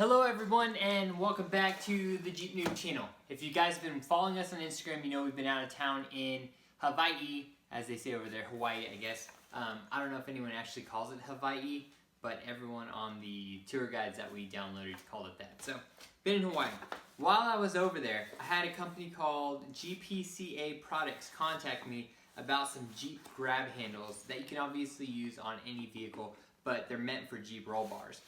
Hello everyone and welcome back to the Jeep Noob channel. If you guys have been following us on Instagram, you know we've been out of town in Hawaii, as they say over there, Hawaii I guess. I don't know if anyone actually calls it Hawaii, but everyone on the tour guides that we downloaded called it that. So, been in Hawaii. While I was over there, I had a company called GPCA Products contact me about some Jeep grab handles that you can obviously use on any vehicle, but they're meant for Jeep roll bars.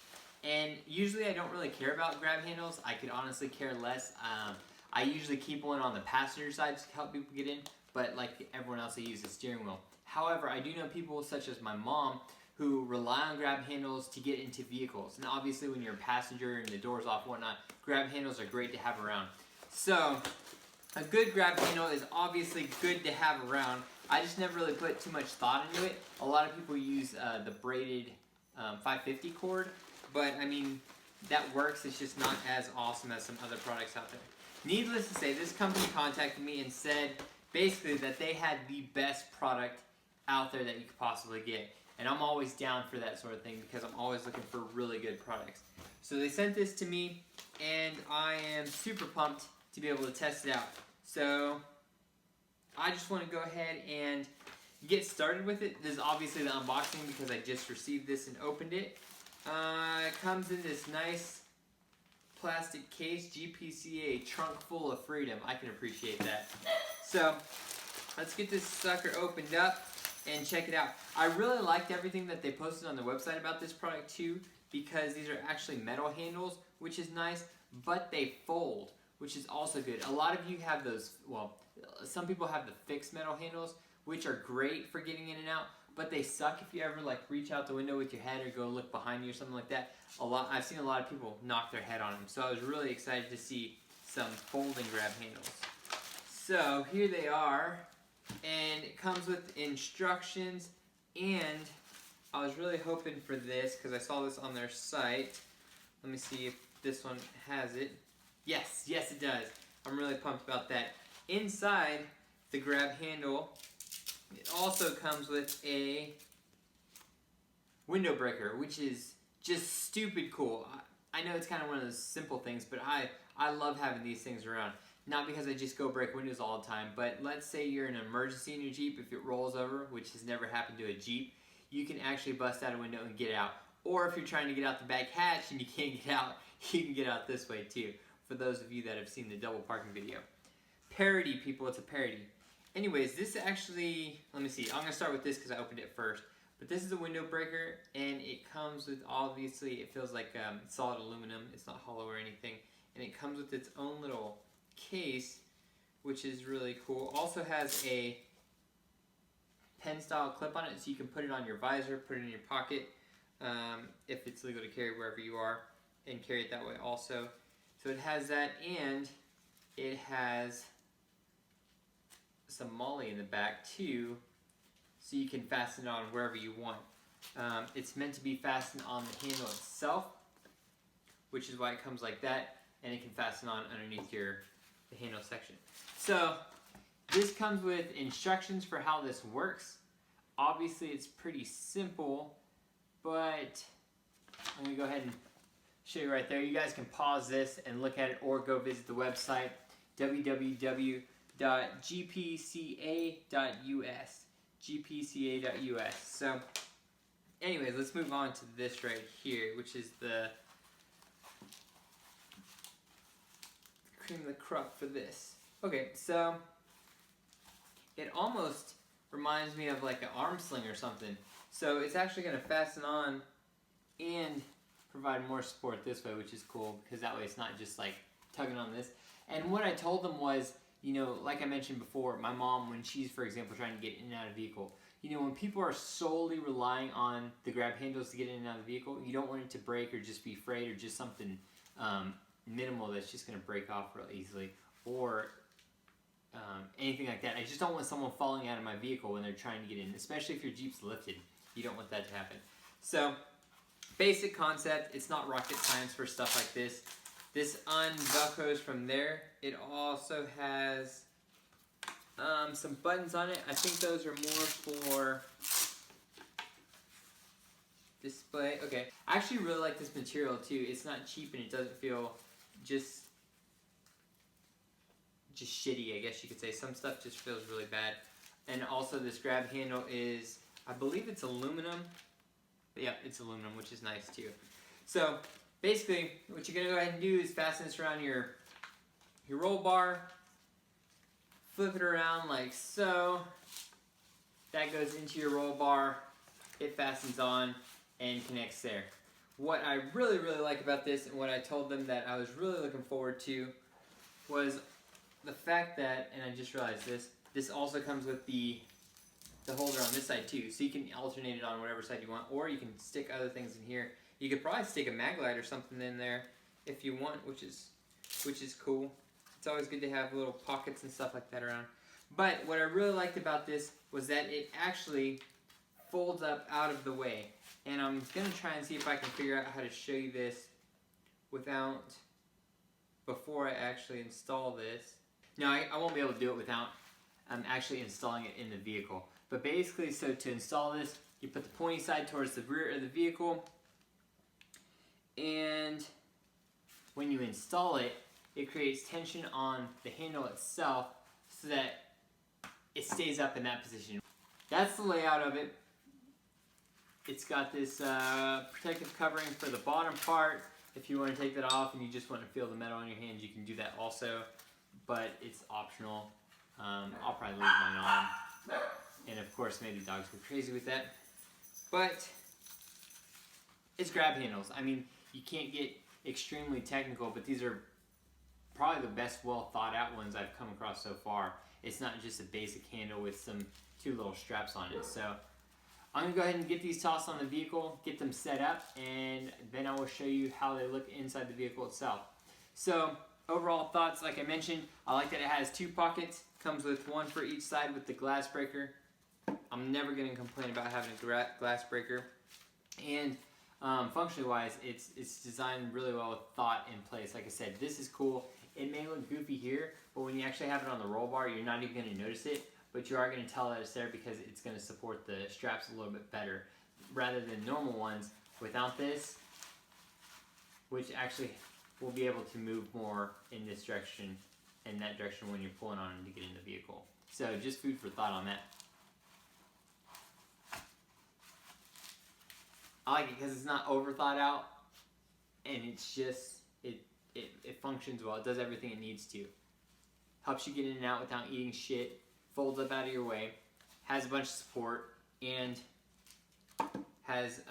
And usually I don't really care about grab handles. I could honestly care less. I usually keep one on the passenger side to help people get in, but like everyone else, I use the steering wheel. However, I do know people such as my mom who rely on grab handles to get into vehicles. And obviously when you're a passenger and the door's off and whatnot, grab handles are great to have around. So, a good grab handle is obviously good to have around. I just never really put too much thought into it. A lot of people use the braided 550 cord. But, I mean, that works. It's just not as awesome as some other products out there. Needless to say, this company contacted me and said, basically, that they had the best product out there that you could possibly get. And I'm always down for that sort of thing because I'm always looking for really good products. So they sent this to me, and I am super pumped to be able to test it out. So, I just want to go ahead and get started with it. This is obviously the unboxing because I just received this and opened it. It comes in this nice plastic case, GPCA, trunk full of freedom. I can appreciate that. So, let's get this sucker opened up and check it out. I really liked everything that they posted on their website about this product too, because these are actually metal handles, which is nice, but they fold, which is also good. A lot of you have those, well, some people have the fixed metal handles, which are great for getting in and out, but they suck if you ever like reach out the window with your head or go look behind you or something like that. I've seen a lot of people knock their head on them, so I was really excited to see some folding grab handles. So here they are, and it comes with instructions, and I was really hoping for this because I saw this on their site. Let me see if this one has it. Yes, it does. I'm really pumped about that. Inside the grab handle, it also comes with a window breaker, which is just stupid cool. I know it's kind of one of those simple things, but I love having these things around. Not because I just go break windows all the time, but let's say you're in an emergency in your Jeep. If it rolls over, which has never happened to a Jeep, you can actually bust out a window and get out. Or if you're trying to get out the back hatch and you can't get out, you can get out this way too. For those of you that have seen the double parking video. Parody, people, it's a parody. Anyways, this actually, let me see, I'm going to start with this because I opened it first. But this is a window breaker, and it comes with, obviously, it feels like solid aluminum. It's not hollow or anything. And it comes with its own little case, which is really cool. Also has a pen style clip on it, so you can put it on your visor, put it in your pocket, if it's legal to carry wherever you are, and carry it that way also. So it has that, and it has some molly in the back too, so you can fasten it on wherever you want. It's meant to be fastened on the handle itself, which is why it comes like that, and it can fasten on underneath the handle section. So this comes with instructions for how this works. Obviously it's pretty simple, but I'm going to go ahead and show you right there. You guys can pause this and look at it, or go visit the website www.gpca.us. gpca.us. So anyways, let's move on to this right here, which is the cream of the crop for this. Okay, so it almost reminds me of like an arm sling or something. So it's actually going to fasten on and provide more support this way, which is cool because that way it's not just like tugging on this. And what I told them was, you know, like I mentioned before, my mom, when she's, for example, trying to get in and out of a vehicle, you know, when people are solely relying on the grab handles to get in and out of the vehicle, you don't want it to break or just be frayed or just something minimal that's just going to break off real easily, or anything like that. I just don't want someone falling out of my vehicle when they're trying to get in, especially if your Jeep's lifted. You don't want that to happen. So, basic concept. It's not rocket science for stuff like this. This unvelcros from there. It also has some buttons on it. I think those are more for display. Okay, I actually really like this material too. It's not cheap and it doesn't feel just shitty, I guess you could say. Some stuff just feels really bad. And also this grab handle is, I believe it's aluminum. Yeah, it's aluminum, which is nice too. So basically, what you're gonna go ahead and do is fasten this around your roll bar, flip it around like so. That goes into your roll bar, it fastens on and connects there. What I really, really like about this, and what I told them that I was really looking forward to, was the fact that, and I just realized this also comes with the holder on this side too, so you can alternate it on whatever side you want, or you can stick other things in here. You could probably stick a mag light or something in there if you want, which is cool. It's always good to have little pockets and stuff like that around. But what I really liked about this was that it actually folds up out of the way. And I'm going to try and see if I can figure out how to show you this before I actually install this. No, I won't be able to do it without actually installing it in the vehicle. But basically, so to install this, you put the pointy side towards the rear of the vehicle. And when you install it, it creates tension on the handle itself so that it stays up in that position. That's the layout of it. It's got this protective covering for the bottom part. If you want to take that off and you just want to feel the metal on your hands, you can do that also, but it's optional. I'll probably leave mine on. And of course, maybe dogs go crazy with that. But it's grab handles. I mean, you can't get extremely technical, but these are probably the best well thought out ones I've come across so far. It's not just a basic handle with two little straps on it. So I'm gonna go ahead and get these tossed on the vehicle, get them set up, and then I will show you how they look inside the vehicle itself. So overall thoughts, like I mentioned, I like that it has two pockets, comes with one for each side with the glass breaker. I'm never gonna complain about having a glass breaker. And functionally wise, it's designed really well with thought in place. Like I said, this is cool. It may look goofy here, but when you actually have it on the roll bar, you're not even going to notice it, but you are going to tell that it's there because it's going to support the straps a little bit better rather than normal ones without this, which actually will be able to move more in this direction and that direction when you're pulling on it to get in the vehicle. So just food for thought on that. I like it because it's not over thought out, and it's just, it functions well. It does everything it needs to. Helps you get in and out without eating shit, folds up out of your way, has a bunch of support, and has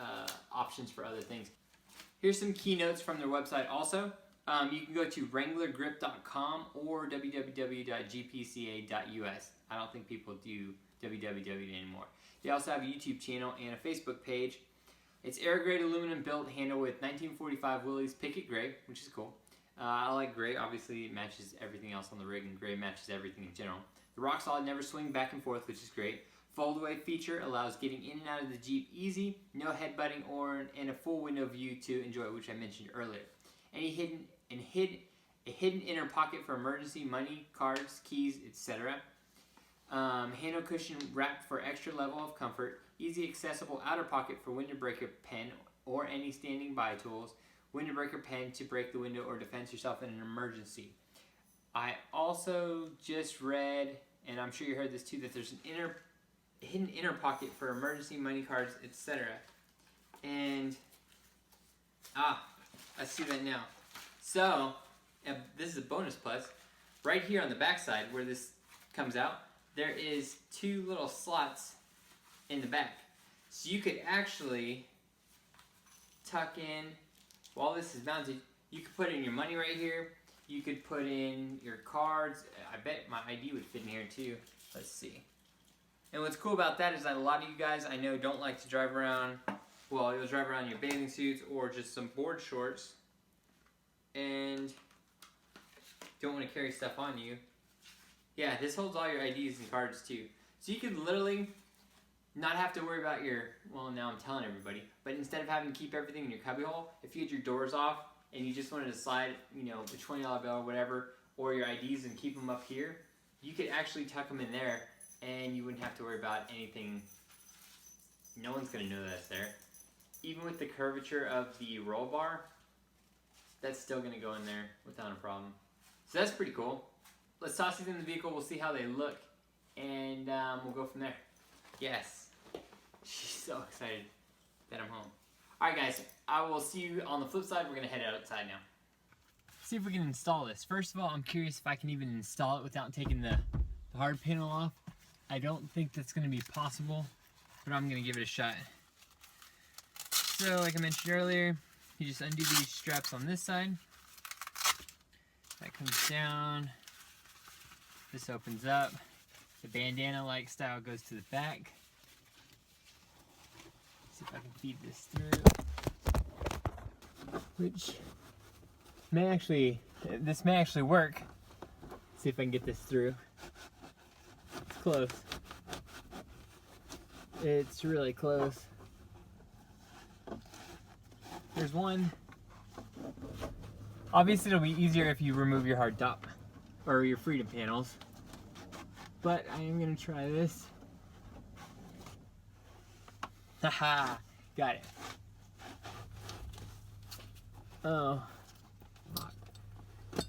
options for other things. Here's some keynotes from their website also. You can go to wranglergrip.com or www.gpca.us. I don't think people do www anymore. They also have a YouTube channel and a Facebook page. It's air-grade aluminum built handle with 1945 Willys Picket Gray, which is cool. I like gray. Obviously, it matches everything else on the rig, and gray matches everything in general. The rock solid never swing back and forth, which is great. Fold-away feature allows getting in and out of the Jeep easy, no headbutting, and a full window view to enjoy, which I mentioned earlier. A hidden inner pocket for emergency money, cards, keys, etc. Handle cushion wrapped for extra level of comfort. Easy accessible outer pocket for window breaker pen or any standing by tools. Window breaker pen to break the window or defend yourself in an emergency. I also just read, and I'm sure you heard this too, that there's an hidden inner pocket for emergency money, cards, etc. And I see that now. So this is a bonus plus. Right here on the back side where this comes out, there is two little slots in the back. So you could actually tuck in, while this is mounted, you could put in your money right here. You could put in your cards. I bet my ID would fit in here too. Let's see. And what's cool about that is that a lot of you guys I know don't like to drive around, well, you'll drive around in your bathing suits or just some board shorts and don't want to carry stuff on you. Yeah, this holds all your IDs and cards too. So you could literally not have to worry about your, well, now I'm telling everybody, but instead of having to keep everything in your cubbyhole, if you had your doors off and you just wanted to slide, you know, a $20 bill or whatever, or your IDs and keep them up here, you could actually tuck them in there and you wouldn't have to worry about anything. No one's going to know that's there. even with the curvature of the roll bar, that's still gonna go in there without a problem. So that's pretty cool. Let's toss these in the vehicle, we'll see how they look, and we'll go from there. Yes, she's so excited that I'm home. Alright guys, I will see you on the flip side. We're gonna head outside now. See if we can install this. First of all, I'm curious if I can even install it without taking the hard panel off. I don't think that's gonna be possible, but I'm gonna give it a shot. So like I mentioned earlier, you just undo these straps on this side. That comes down. This opens up. The bandana-like style goes to the back. See if I can feed this through. Which may actually, this may actually work. See if I can get this through. It's close. It's really close. There's one. Obviously it'll be easier if you remove your hard top or your freedom panels, but I am gonna try this. Haha, got it. Oh,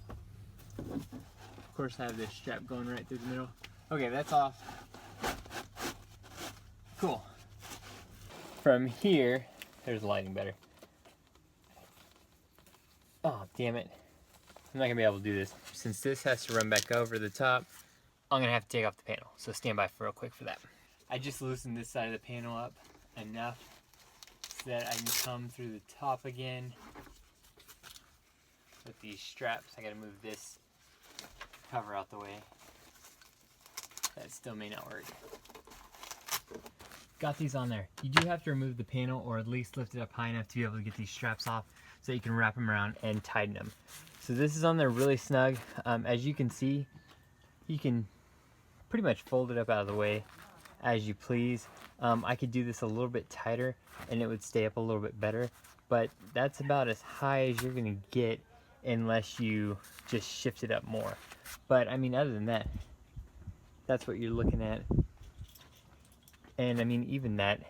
of course I have this strap going right through the middle. Okay, that's off. Cool. From here, there's the lighting better. Oh, damn it. I'm not gonna be able to do this. Since this has to run back over the top, I'm gonna have to take off the panel. So stand by for real quick for that. I just loosened this side of the panel up enough so that I can come through the top again with these straps. I gotta move this cover out the way. That still may not work. Got these on there. You do have to remove the panel or at least lift it up high enough to be able to get these straps off so you can wrap them around and tighten them. So this is on there really snug. As you can see, you can pretty much fold it up out of the way as you please. I could do this a little bit tighter and it would stay up a little bit better, but that's about as high as you're gonna get unless you just shift it up more. But I mean, other than that, that's what you're looking at. And I mean, even that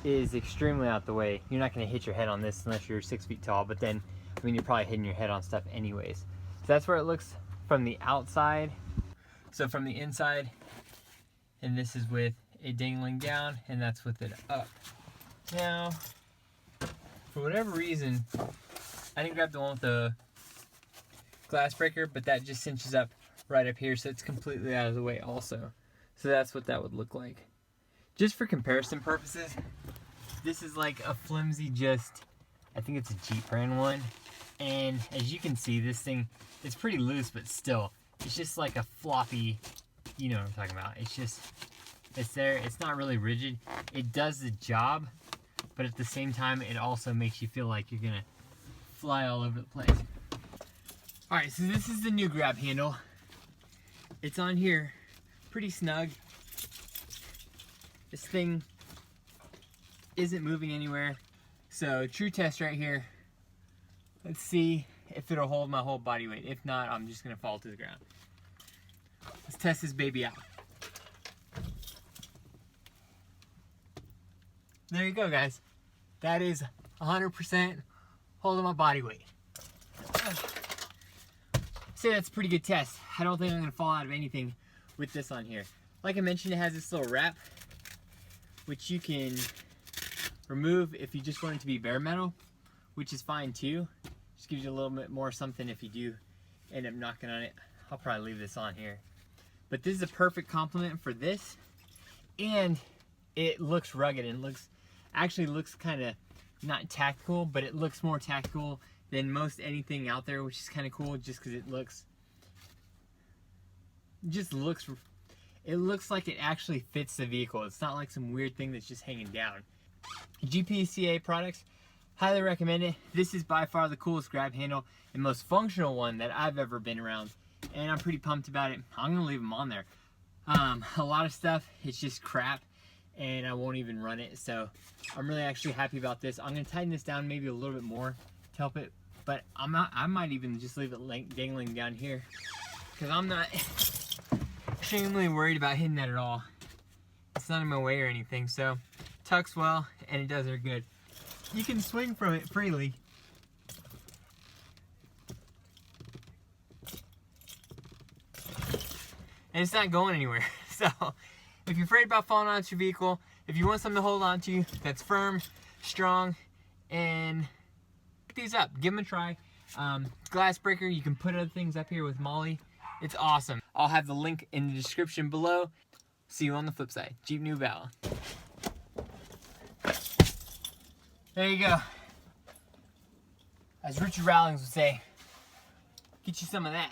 is extremely out the way. You're not gonna hit your head on this unless you're 6 feet tall, but then, I mean, you're probably hitting your head on stuff anyways. So that's where it looks from the outside. So from the inside, and this is with it dangling down, and that's with it up. Now, for whatever reason, I didn't grab the one with the glass breaker, but that just cinches up right up here, so it's completely out of the way also. So that's what that would look like. Just for comparison purposes, this is like a flimsy, just, I think it's a Jeep brand one. And as you can see, this thing is pretty loose, but still, it's just like a floppy, you know what I'm talking about. It's just, it's there, it's not really rigid. It does the job, but at the same time, it also makes you feel like you're gonna fly all over the place. All right, so this is the new grab handle. It's on here, pretty snug. This thing isn't moving anywhere. So true test right here. Let's see if it'll hold my whole body weight. If not, I'm just gonna fall to the ground. Let's test this baby out. There you go, guys. That is 100% holding my body weight. Say that's a pretty good test. I don't think I'm gonna fall out of anything with this on here. Like I mentioned, it has this little wrap, which you can remove if you just want it to be bare metal, which is fine too. Just gives you a little bit more something if you do end up knocking on it. I'll probably leave this on here. But this is a perfect complement for this, and it looks rugged and actually looks kind of not tactical, but it looks more tactical than most anything out there, which is kind of cool just because it looks like it actually fits the vehicle. It's not like some weird thing that's just hanging down. GPCA products, highly recommend it. This is by far the coolest grab handle and most functional one that I've ever been around, and I'm pretty pumped about it. I'm gonna leave them on there. A lot of stuff, it's just crap, and I won't even run it, so I'm really actually happy about this. I'm gonna tighten this down maybe a little bit more to help it, but I might even just leave it dangling down here, because I'm not extremely worried about hitting that at all. It's not in my way or anything, so tucks well, and it does her good. You can swing from it freely. And it's not going anywhere. So if you're afraid about falling out your vehicle, if you want something to hold on to that's firm, strong, and pick these up, give them a try. Glass breaker, you can put other things up here with Molly. It's awesome. I'll have the link in the description below. See you on the flip side. Jeep New Bala. There you go. As Richard Rawlings would say, get you some of that.